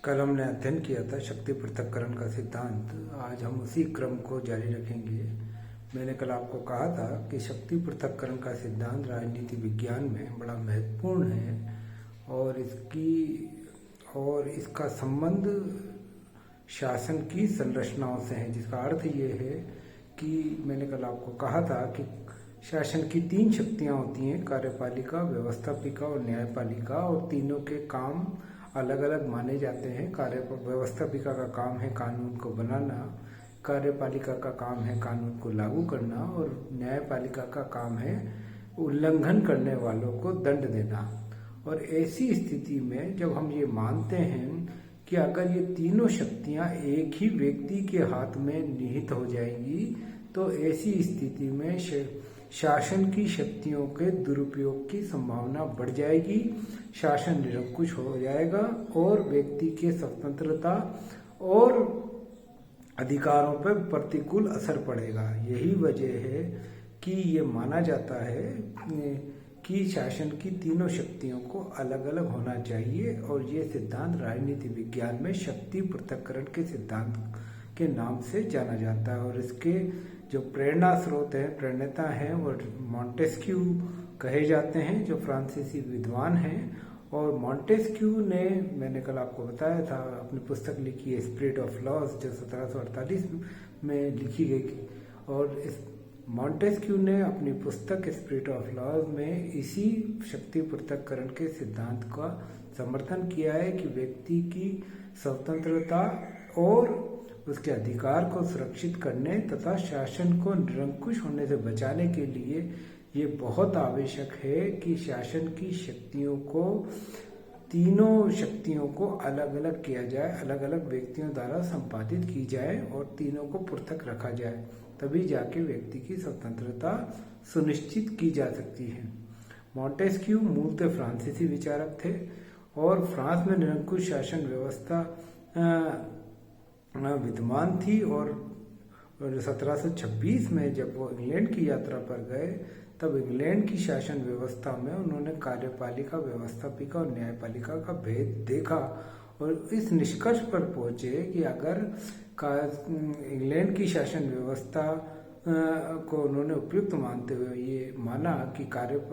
कल हमने अध्ययन किया था शक्ति पृथक्करण का सिद्धांत। आज हम उसी क्रम को जारी रखेंगे। मैंने कल आपको कहा था कि शक्ति पृथक्करण का सिद्धांत राजनीति विज्ञान में बड़ा महत्वपूर्ण है और इसका संबंध शासन की संरचनाओं से है, जिसका अर्थ ये है कि मैंने कल आपको कहा था कि शासन की 3 शक्तियाँ होती हैं, कार्यपालिका, व्यवस्थापिका और न्यायपालिका, और तीनों के काम अलग अलग माने जाते हैं। व्यवस्थापिका का काम है कानून को बनाना, कार्यपालिका का काम है कानून को लागू करना, और न्यायपालिका का काम है उल्लंघन करने वालों को दंड देना। और ऐसी स्थिति में जब हम ये मानते हैं कि अगर ये तीनों शक्तियां एक ही व्यक्ति के हाथ में निहित हो जाएंगी, तो ऐसी स्थिति में शासन की शक्तियों के दुरुपयोग की संभावना बढ़ जाएगी, शासन निरंकुश हो जाएगा और व्यक्ति के स्वतंत्रता और अधिकारों पर प्रतिकूल असर पड़ेगा। यही वजह है कि ये माना जाता है कि शासन की तीनों शक्तियों को अलग अलग होना चाहिए, और ये सिद्धांत राजनीति विज्ञान में शक्ति पृथक्करण के सिद्धांत के नाम से जाना जाता है। और इसके जो प्रेरणा स्रोत है, प्रणेता हैं, वो मॉन्टेस्क्यू कहे जाते हैं, जो फ्रांसीसी विद्वान हैं। और मॉन्टेस्क्यू ने, मैंने कल आपको बताया था, अपनी पुस्तक लिखी है स्पिरिट ऑफ लॉज, जो 1748 में लिखी गई। और इस मॉन्टेस्क्यू ने अपनी पुस्तक स्पिरिट ऑफ लॉज में इसी शक्ति पृथक्करण के सिद्धांत का समर्थन किया है कि व्यक्ति की स्वतंत्रता और उसके अधिकार को सुरक्षित करने तथा शासन को निरंकुश होने से बचाने के लिए ये बहुत आवश्यक है कि शासन की शक्तियों को, तीनों शक्तियों को अलग अलग किया जाए, अलग अलग व्यक्तियों द्वारा संपादित की जाए और तीनों को पृथक रखा जाए, तभी जाके व्यक्ति की स्वतंत्रता सुनिश्चित की जा सकती है। मॉन्टेस्क्यू मूलतः फ्रांसीसी विचारक थे और फ्रांस में निरंकुश शासन व्यवस्था विद्यमान थी। और 1726 में जब वो इंग्लैंड की यात्रा पर गए, तब इंग्लैंड की शासन व्यवस्था में उन्होंने कार्यपालिका, व्यवस्थापिका और न्यायपालिका का भेद देखा और इस निष्कर्ष पर पहुंचे कि अगर इंग्लैंड की शासन व्यवस्था को उन्होंने उपयुक्त मानते हुए ये माना कि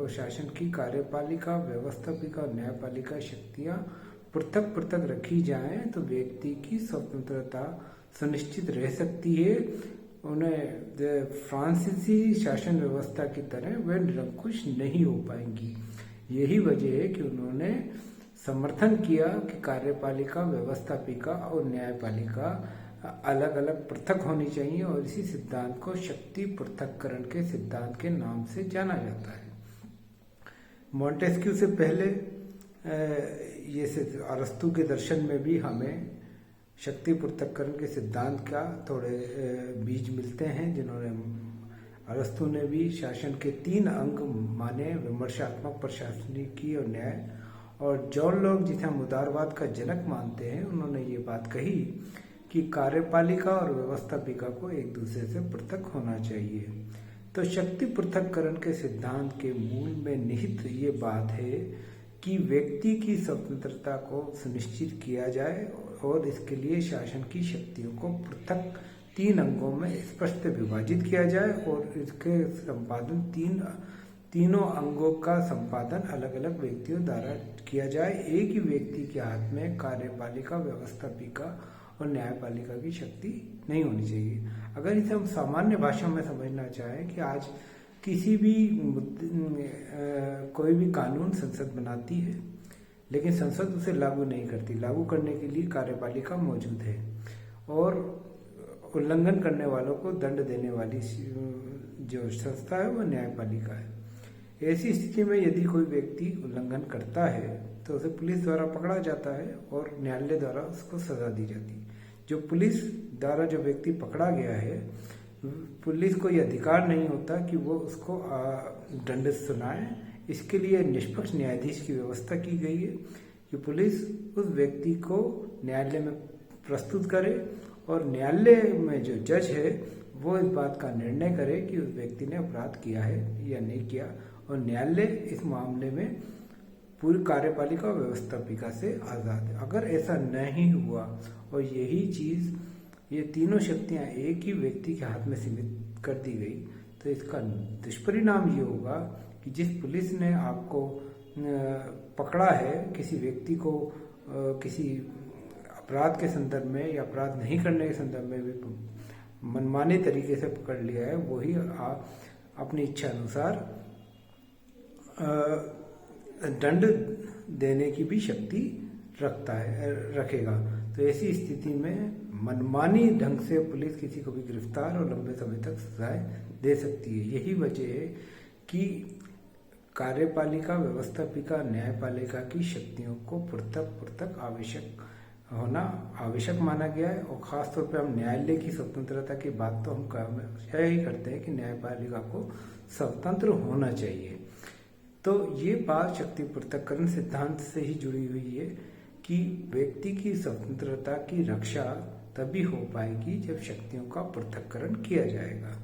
शासन की कार्यपालिका, व्यवस्थापिका और न्यायपालिका शक्तियां पृथक पृथक रखी जाएं तो व्यक्ति की स्वतंत्रता सुनिश्चित रह सकती है। उन्हें फ्रांसीसी शासन व्यवस्था की तरह वे निरंकुश नहीं हो पाएंगी। यही वजह है कि उन्होंने समर्थन किया कि कार्यपालिका, व्यवस्थापिका और न्यायपालिका अलग अलग पृथक होनी चाहिए, और इसी सिद्धांत को शक्ति पृथक्करण के सिद्धांत के नाम से जाना जाता है। मॉन्टेस्क्यू से पहले ये अरस्तू के दर्शन में भी हमें शक्ति पृथक्करण के सिद्धांत का थोड़े बीज मिलते हैं, जिन्होंने अरस्तु ने भी शासन के 3 अंग माने, विमर्शात्मक, प्रशासनिकी और न्याय। और जॉन लॉक, जिसे हम उदारवाद का जनक मानते हैं, उन्होंने ये बात कही कि कार्यपालिका और व्यवस्थापिका को एक दूसरे से पृथक होना चाहिए। तो शक्ति पृथक्करण के सिद्धांत के मूल में निहित ये बात है कि व्यक्ति की स्वतंत्रता को सुनिश्चित किया जाए और इसके लिए शासन की शक्तियों को पृथक 3 अंगों में स्पष्ट विभाजित किया जाए और इसके संपादन तीनों अंगों का संपादन अलग अलग व्यक्तियों द्वारा किया जाए। एक ही व्यक्ति के हाथ में कार्यपालिका, व्यवस्थापिका और न्यायपालिका की शक्ति नहीं होनी चाहिए। अगर इसे हम सामान्य भाषा में समझना चाहें कि आज किसी भी कोई भी कानून संसद बनाती है, लेकिन संसद उसे लागू नहीं करती। लागू करने के लिए कार्यपालिका मौजूद है और उल्लंघन करने वालों को दंड देने वाली जो संस्था है वो न्यायपालिका है। ऐसी स्थिति में यदि कोई व्यक्ति उल्लंघन करता है तो उसे पुलिस द्वारा पकड़ा जाता है और न्यायालय द्वारा उसको सजा दी जाती है। जो पुलिस द्वारा जो व्यक्ति पकड़ा गया है, पुलिस को यह अधिकार नहीं होता कि वो उसको दंड सुनाए। इसके लिए निष्पक्ष न्यायाधीश की व्यवस्था की गई है कि पुलिस उस व्यक्ति को न्यायालय में प्रस्तुत करे और न्यायालय में जो जज है वो इस बात का निर्णय करे कि उस व्यक्ति ने अपराध किया है या नहीं किया, और न्यायालय इस मामले में पूरी कार्यपालिका और व्यवस्थापिका से आज़ाद है। अगर ऐसा नहीं हुआ और यही चीज़, ये तीनों शक्तियाँ एक ही व्यक्ति के हाथ में सीमित कर दी गई, तो इसका दुष्परिणाम ये होगा कि जिस पुलिस ने आपको पकड़ा है, किसी व्यक्ति को किसी अपराध के संदर्भ में या अपराध नहीं करने के संदर्भ में भी मनमाने तरीके से पकड़ लिया है, वही अपनी इच्छा अनुसार दंड देने की भी शक्ति रखेगा। तो ऐसी स्थिति में मनमानी ढंग से पुलिस किसी को भी गिरफ्तार और लंबे समय तक सजाएं दे सकती है। यही वजह है कि कार्यपालिका, व्यवस्थापिका, न्यायपालिका की शक्तियों को पृथक होना आवश्यक माना गया है। और खासतौर पर हम न्यायालय की स्वतंत्रता की बात तो हम हमेशा ही करते हैं कि न्यायपालिका को स्वतंत्र होना चाहिए। तो ये बात शक्ति पृथक्करण सिद्धांत से ही जुड़ी हुई है कि व्यक्ति की स्वतंत्रता की रक्षा तभी हो पाएगी जब शक्तियों का पृथक्करण किया जाएगा।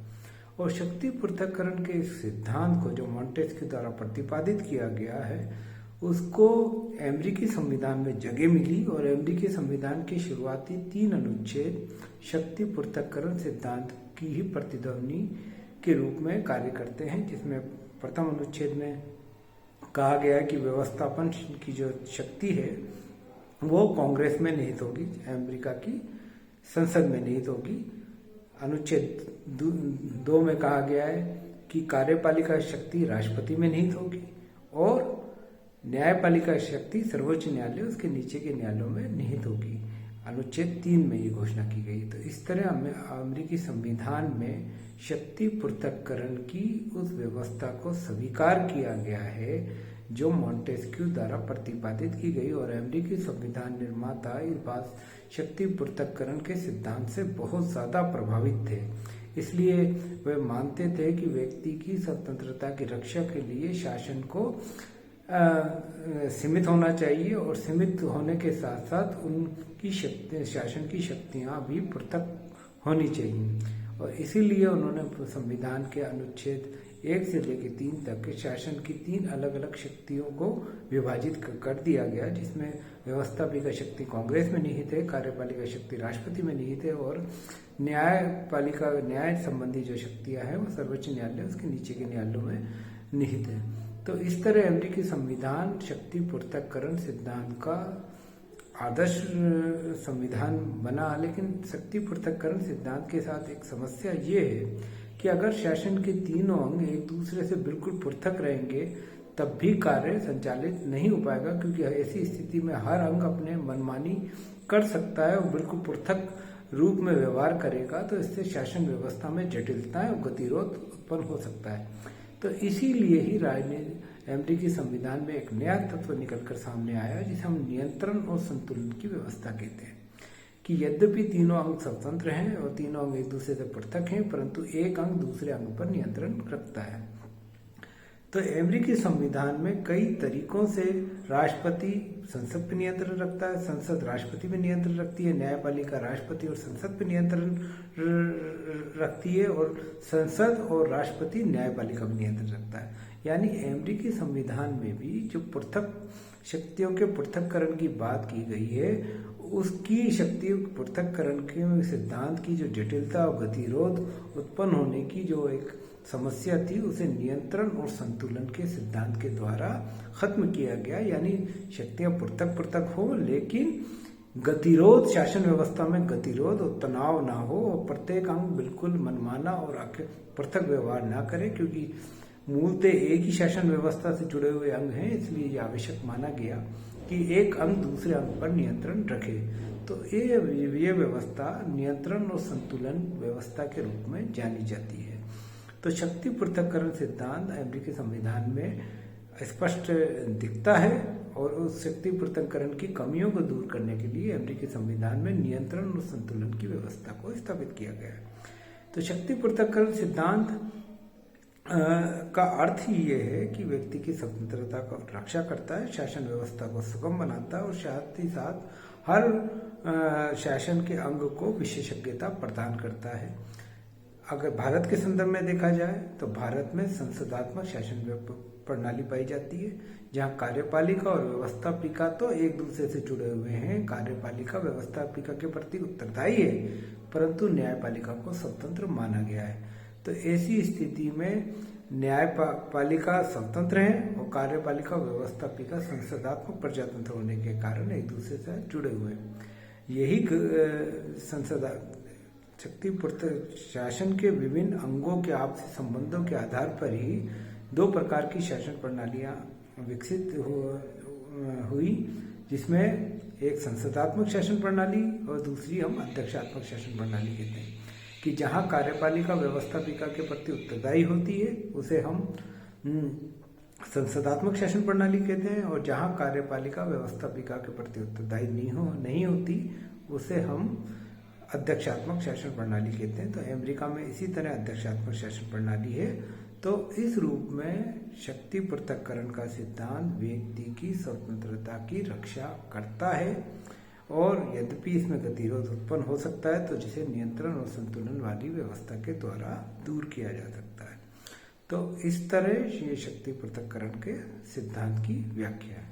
और शक्ति पृथक्करण के इस सिद्धांत को जो मॉन्टेस्क्यू द्वारा प्रतिपादित किया गया है, उसको अमेरिकी संविधान में जगह मिली और अमेरिकी संविधान के शुरुआती 3 अनुच्छेद शक्ति पृथक्करण सिद्धांत की ही प्रतिध्वनि के रूप में कार्य करते हैं, जिसमें प्रथम अनुच्छेद में कहा गया है कि व्यवस्थापन की जो शक्ति है वो कांग्रेस में निहित होगी, अमेरिका की संसद में निहित होगी। अनुच्छेद 2 में कहा गया है कि कार्यपालिका शक्ति राष्ट्रपति में निहित होगी और न्यायपालिका शक्ति सर्वोच्च न्यायालय उसके नीचे के न्यायालयों में निहित होगी। अनुच्छेद 3 में ये घोषणा की गई। तो इस तरह अमेरिकी संविधान में शक्ति पृथक्करण की उस व्यवस्था को स्वीकार किया गया है जो मॉन्टेस्क्यू द्वारा प्रतिपादित की गई। और अमेरिकी संविधान निर्माता इस बात शक्ति पृथक्करण के सिद्धांत से बहुत ज्यादा प्रभावित थे। इसलिए वे मानते थे कि व्यक्ति की स्वतंत्रता की रक्षा के लिए शासन को सीमित होना चाहिए और सीमित होने के साथ साथ उनकी शक्ति, शासन की शक्तियां भी पृथक होनी चाहिए। और इसीलिए उन्होंने संविधान के अनुच्छेद 1 से लेकर 3 तक के शासन की 3 अलग अलग शक्तियों को विभाजित कर दिया गया, जिसमें व्यवस्थापिका शक्ति कांग्रेस में निहित है, कार्यपालिका शक्ति राष्ट्रपति में निहित है और न्यायपालिका, न्याय संबंधी जो शक्तियां हैं वो सर्वोच्च न्यायालय उसके नीचे के न्यायालयों में निहित है। तो इस तरह अमेरिकी संविधान शक्ति पृथक्करण सिद्धांत का आदर्श संविधान बना। लेकिन शक्ति पृथक्करण सिद्धांत के साथ एक समस्या ये है कि अगर शासन के तीनों अंग एक दूसरे से बिल्कुल पृथक रहेंगे तब भी कार्य संचालित नहीं हो पाएगा, क्योंकि ऐसी स्थिति में हर अंग अपने मनमानी कर सकता है और बिल्कुल पृथक रूप में व्यवहार करेगा, तो इससे शासन व्यवस्था में जटिलताएं और गतिरोध उत्पन्न हो सकता है। तो इसीलिए ही अमेरिकी संविधान में एक नया तत्व निकलकर सामने आया जिसे हम नियंत्रण और संतुलन की व्यवस्था कहते हैं, कि यद्यपि तीनों अंग स्वतंत्र हैं और तीनों अंग एक दूसरे से पृथक हैं, परंतु एक अंग दूसरे अंग पर नियंत्रण रखता है। तो अमेरिकी संविधान में कई तरीकों से राष्ट्रपति संसद पर नियंत्रण रखता है, संसद राष्ट्रपति पर नियंत्रण रखती है, न्यायपालिका राष्ट्रपति और संसद पर नियंत्रण रखती है और संसद और राष्ट्रपति न्यायपालिका पर नियंत्रण रखता है। यानी अमेरिकी संविधान में भी जो पृथक शक्तियों के पृथक्करण की बात की गई है, उसकी शक्ति पृथक्करण के सिद्धांत की जो जटिलता और गतिरोध उत्पन्न होने की जो एक समस्या थी, उसे नियंत्रण और संतुलन के सिद्धांत के द्वारा खत्म किया गया। यानी शक्तियां पृथक पृथक हो लेकिन गतिरोध, शासन व्यवस्था में गतिरोध और तनाव ना हो और प्रत्येक अंग बिल्कुल मनमाना और पृथक व्यवहार ना करे, क्योंकि मूलतः एक ही शासन व्यवस्था से जुड़े हुए अंग हैं। इसलिए यह आवश्यक माना गया कि एक अंग दूसरे अंग पर नियंत्रण रखे। तो ये व्यवस्था नियंत्रण और संतुलन व्यवस्था के रूप में जानी जाती है। तो शक्ति पृथक्करण सिद्धांत अमेरिकी संविधान में स्पष्ट दिखता है और उस शक्ति पृथक्करण की कमियों को दूर करने के लिए अमेरिकी संविधान में नियंत्रण और संतुलन की व्यवस्था को स्थापित किया गया है। तो शक्ति पृथक्करण सिद्धांत का अर्थ ही ये है कि व्यक्ति की स्वतंत्रता को रक्षा करता है, शासन व्यवस्था को सुगम बनाता है और साथ ही साथ हर शासन के अंग को विशेषज्ञता प्रदान करता है। अगर भारत के संदर्भ में देखा जाए तो भारत में संसदात्मक शासन प्रणाली पाई जाती है, जहाँ कार्यपालिका और व्यवस्थापिका तो एक दूसरे से जुड़े हुए हैं। कार्यपालिका व्यवस्थापिका के प्रति उत्तरदायी है, परंतु न्यायपालिका को स्वतंत्र माना गया है। तो ऐसी स्थिति में न्यायपालिका स्वतंत्र है और कार्यपालिका व्यवस्थापिका संसदात्मक प्रजातंत्र होने के कारण एक दूसरे से जुड़े हुए हैं। यही शक्तिपूर्त शासन के विभिन्न अंगों के आपसी संबंधों के आधार पर ही दो प्रकार की शासन प्रणालियां विकसित हुई, जिसमें एक संसदात्मक शासन प्रणाली और दूसरी हम अध्यक्षात्मक शासन प्रणाली कहते हैं। कि जहां कार्यपालिका व्यवस्थापिका के प्रति उत्तरदायी होती है उसे हम संसदात्मक शासन प्रणाली कहते हैं, और जहां कार्यपालिका व्यवस्थापिका के प्रति उत्तरदायी नहीं होती उसे हम अध्यक्षात्मक शासन प्रणाली कहते हैं। तो अमेरिका में इसी तरह अध्यक्षात्मक शासन प्रणाली है। तो इस रूप में शक्ति पृथक्करण का सिद्धांत व्यक्ति की स्वतंत्रता की रक्षा करता है, और यद्यपि इसमें गतिरोध उत्पन्न हो सकता है तो जिसे नियंत्रण और संतुलन वाली व्यवस्था के द्वारा दूर किया जा सकता है। तो इस तरह ये शक्ति पृथक्करण के सिद्धांत की व्याख्या है।